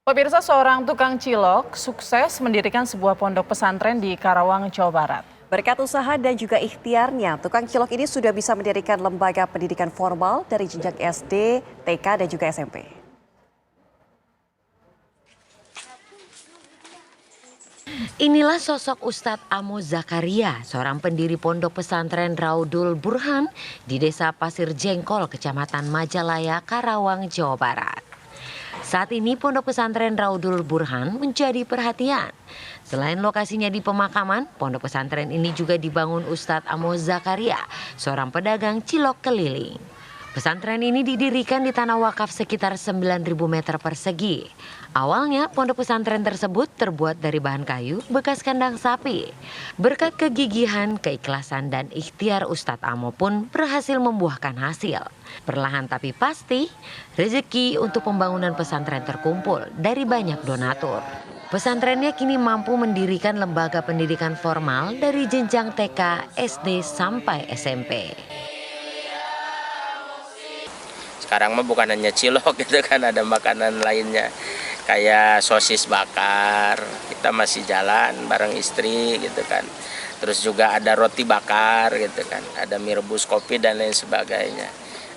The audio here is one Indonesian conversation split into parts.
Pemirsa, seorang tukang cilok sukses mendirikan sebuah pondok pesantren di Karawang, Jawa Barat. Berkat usaha dan juga ikhtiarnya, tukang cilok ini sudah bisa mendirikan lembaga pendidikan formal dari jenjang SD, TK, dan juga SMP. Inilah sosok Ustadz Amo Zakaria, seorang pendiri pondok pesantren Raudul Burhan di Desa Pasir Jengkol, Kecamatan Majalaya, Karawang, Jawa Barat. Saat ini pondok pesantren Raudul Burhan menjadi perhatian. Selain lokasinya di pemakaman, pondok pesantren ini juga dibangun Ustadz Amo Zakaria, seorang pedagang cilok keliling. Pesantren ini didirikan di tanah wakaf sekitar 9.000 meter persegi. Awalnya pondok pesantren tersebut terbuat dari bahan kayu bekas kandang sapi. Berkat kegigihan, keikhlasan dan ikhtiar Ustadz Amo pun berhasil membuahkan hasil. Perlahan tapi pasti, rezeki untuk pembangunan pesantren terkumpul dari banyak donatur. Pesantrennya kini mampu mendirikan lembaga pendidikan formal dari jenjang TK, SD sampai SMP. Sekarang mah bukan hanya cilok gitu kan, ada makanan lainnya kayak sosis bakar, kita masih jalan bareng istri gitu kan. Terus juga ada roti bakar gitu kan, ada mie rebus, kopi dan lain sebagainya.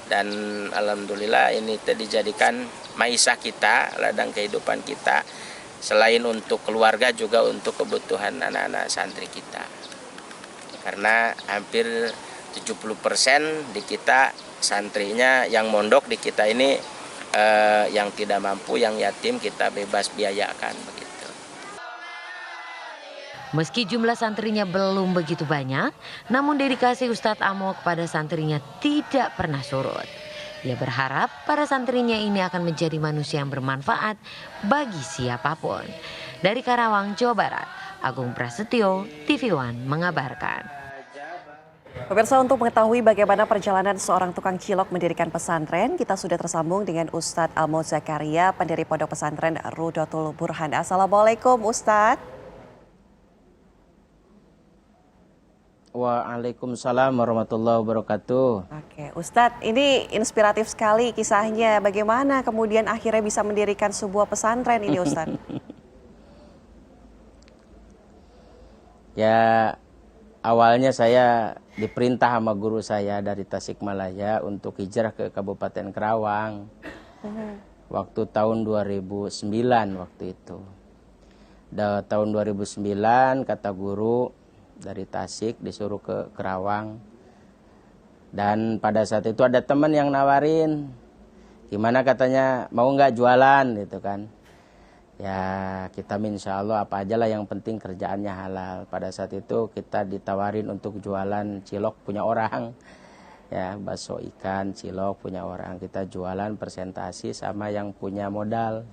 Dan alhamdulillah ini dijadikan maisha kita, ladang kehidupan kita. Selain untuk keluarga juga untuk kebutuhan anak-anak santri kita. Karena hampir 70% di kita santrinya yang mondok di kita ini yang tidak mampu, yang yatim kita bebas biayakan begitu. Meski jumlah santrinya belum begitu banyak, namun dedikasi Ustadz Amo kepada santrinya tidak pernah surut. Ia berharap para santrinya ini akan menjadi manusia yang bermanfaat bagi siapapun. Dari Karawang, Jawa Barat, Agung Prasetyo, TV One mengabarkan. Pemirsa, untuk mengetahui bagaimana perjalanan seorang tukang cilok mendirikan pesantren, kita sudah tersambung dengan Ustadz Amo Zakaria, pendiri pondok pesantren Raudul Burhan. Assalamualaikum Ustadz. Waalaikumsalam warahmatullahi wabarakatuh. Oke, Ustadz, ini inspiratif sekali kisahnya. Bagaimana kemudian akhirnya bisa mendirikan sebuah pesantren ini, Ustadz? Ya, awalnya saya diperintah sama guru saya dari Tasikmalaya untuk hijrah ke Kabupaten Karawang. Waktu tahun 2009 waktu itu. Tahun 2009 kata guru dari Tasik disuruh ke Karawang. Dan pada saat itu ada teman yang nawarin, gimana katanya, mau nggak jualan gitu kan. Ya kita insya Allah apa aja lah, yang penting kerjaannya halal. Pada saat itu kita ditawarin untuk jualan cilok punya orang. Ya, bakso ikan, cilok punya orang. Kita jualan presentasi sama yang punya modal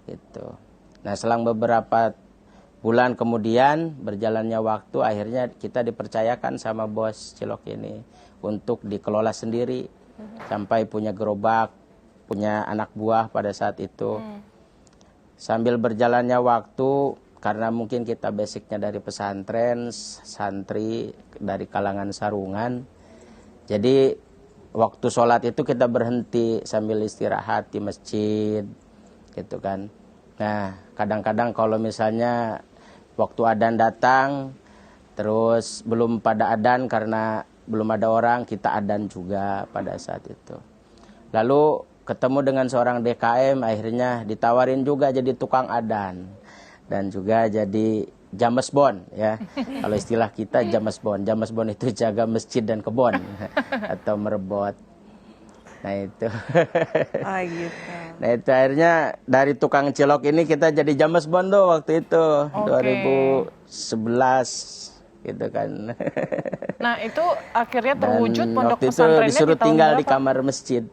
gitu. Nah selang beberapa bulan kemudian berjalannya waktu, akhirnya kita dipercayakan sama bos cilok ini untuk dikelola sendiri. Sampai punya gerobak, punya anak buah pada saat itu. Sambil berjalannya waktu, karena mungkin kita basicnya dari pesantren, santri dari kalangan sarungan. Jadi waktu sholat itu kita berhenti sambil istirahat di masjid gitu kan. Nah kadang-kadang kalau misalnya waktu adzan datang, terus belum pada adzan karena belum ada orang, kita adzan juga pada saat itu. Lalu ketemu dengan seorang DKM, akhirnya ditawarin juga jadi tukang adzan dan juga jadi jamesbon ya. Kalau istilah kita jamesbon. Jamesbon itu jaga masjid dan kebon atau merebot. Nah itu. Oh gitu. Nah itu akhirnya dari tukang cilok ini kita jadi jamesbon tuh waktu itu. 2011 gitu kan. Nah itu akhirnya Dan terwujud pondok waktu itu pesantrennya disuruh di tahun tinggal di berapa? kamar masjid.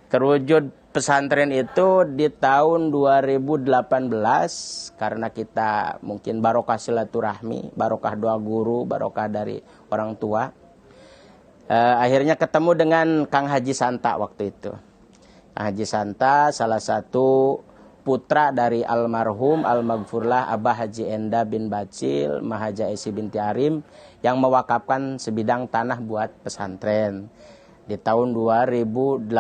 Terwujud pesantren itu di tahun 2018 karena kita mungkin barokah silaturahmi, barokah doa guru, barokah dari orang tua. Akhirnya ketemu dengan Kang Haji Santa waktu itu. Kang Haji Santa salah satu putra dari almarhum almaghfurlah Abah Haji Enda bin Bacil, Mahaja Esi binti Arim yang mewakafkan sebidang tanah buat pesantren. Di tahun 2018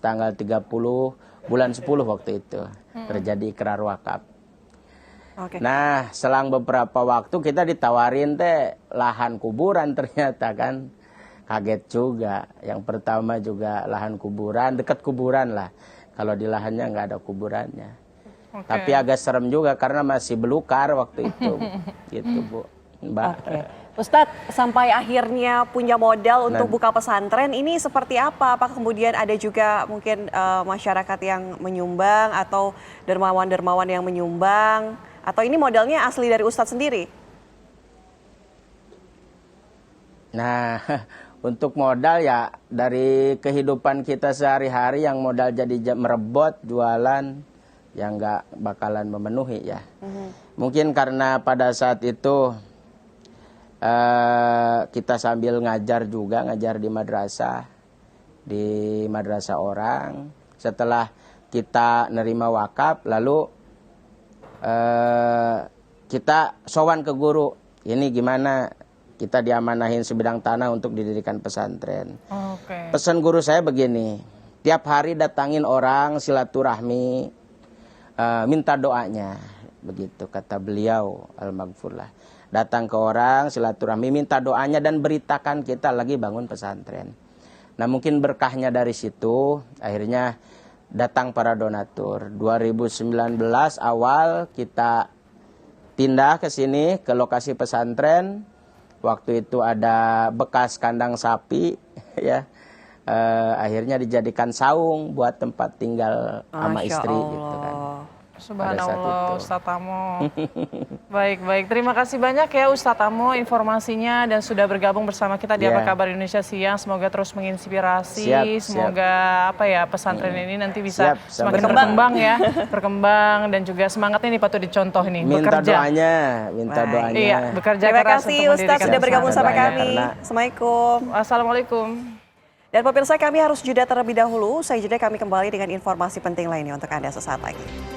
tanggal 30 bulan 10 waktu itu terjadi ikrar wakaf. Oke. Nah, selang beberapa waktu kita ditawarin teh lahan kuburan ternyata kan. Kaget juga. Yang pertama juga lahan kuburan, dekat kuburan lah. Kalau di lahannya nggak ada kuburannya. Tapi agak serem juga karena masih belukar waktu itu. Gitu, Bu. Mbak. Oke. Ustadz, sampai akhirnya punya modal untuk buka pesantren, ini seperti apa? Apakah kemudian ada juga mungkin masyarakat yang menyumbang atau dermawan-dermawan yang menyumbang? Atau ini modalnya asli dari Ustadz sendiri? Nah, untuk modal ya dari kehidupan kita sehari-hari yang modal jadi merebot, jualan, yang nggak bakalan memenuhi ya. Mungkin karena pada saat itu kita sambil ngajar juga, ngajar di madrasah orang. Setelah kita nerima wakaf, lalu kita sowan ke guru. Ini gimana? Kita diamanahin sebidang tanah untuk didirikan pesantren. Pesan guru saya begini, tiap hari datangin orang silaturahmi, minta doanya. Begitu kata beliau, almarhumlah. Datang ke orang, silaturahmi, minta doanya dan beritakan kita lagi bangun pesantren. Nah mungkin berkahnya dari situ, akhirnya datang para donatur. 2019 awal kita pindah ke sini, ke lokasi pesantren. Waktu itu ada bekas kandang sapi, ya. Akhirnya dijadikan saung buat tempat tinggal sama istri gitu kan. Subhanallah, Ustadz Amo. Baik. Terima kasih banyak ya Ustadz Amo informasinya dan sudah bergabung bersama kita di Apa Kabar Indonesia Siang. Semoga terus menginspirasi. Semoga pesantren ini nanti bisa semakin berkembang ya, berkembang dan juga semangatnya ini patut dicontoh ini. Minta bekerja. Doanya. Iya, bekerja Terima keras kasih untuk Ustadz sudah bergabung sama kami. Assalamualaikum. Assalamualaikum. Dan pemirsa, kami harus jeda terlebih dahulu. Usai jeda kami kembali dengan informasi penting lainnya untuk Anda sesaat lagi.